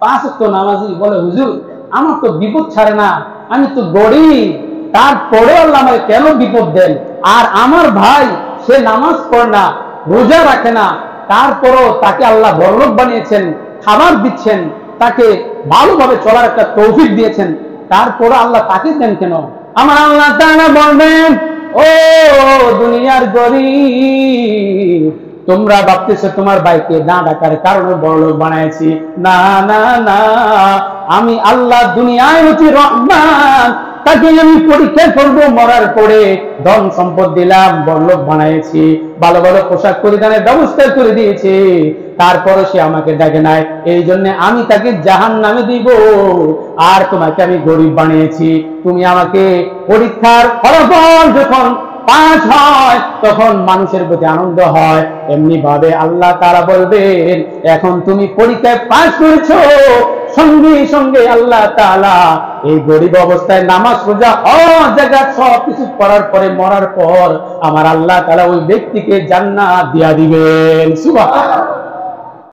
5 ওয়াক্ত নামাজি বলে হুজুর আমার তো বিপদ ছাড়ে না, আমি তো গরিব, তারপরে আল্লাহ আমাকে কেন বিপদ দেন? আর আমার ভাই সে নামাজ পড়ে না, রোজা রাখে না, তারপরও তাকে আল্লাহ বড়লোক বানিয়েছেন, খাবার দিচ্ছেন, তাকে ভালোভাবে চলার একটা তৌফিক দিয়েছেন, তারপরে আল্লাহ তাকে দেন কেন? আমার আল্লাহ তাআলা বলবেন, ও দুনিয়ার গরিব, তোমরা ভাবতেছো তোমার ভাইকে না ডাকার কারণে বড়লোক বানাইছি। না না না, আমি আল্লাহ দুনিয়ায় হচ্ছি রহমান, তাকে আমি পরীক্ষা করবো, মরার পরে ধন সম্পদ দিলাম, বড়লোক বানাইছি, ভালো ভালো পোশাক পরিধানের ব্যবস্থা করে দিয়েছি, তারপরে সে আমাকে ডাকে নাই, এই জন্য আমি তাকে জাহান্নামে দিব। আর তোমাকে আমি গরিব বানিয়েছি, তুমি আমাকে পরীক্ষার ফলাফল যখন পাস হয় তখন মানুষের প্রতি আনন্দ হয়, এমনি ভাবে আল্লাহ তাআলা বলবেন এখন তুমি পরীক্ষায় পাস করেছো, সঙ্গে সঙ্গে আল্লাহ তাআলা এই গরিব অবস্থায় নামাজ রোজা হজ যাকাত সব কিছু করার পরে মরার পর আমার আল্লাহ তাআলা ওই ব্যক্তিকে জান্নাত দিয়া দিবেন। সুবহানাল্লাহ।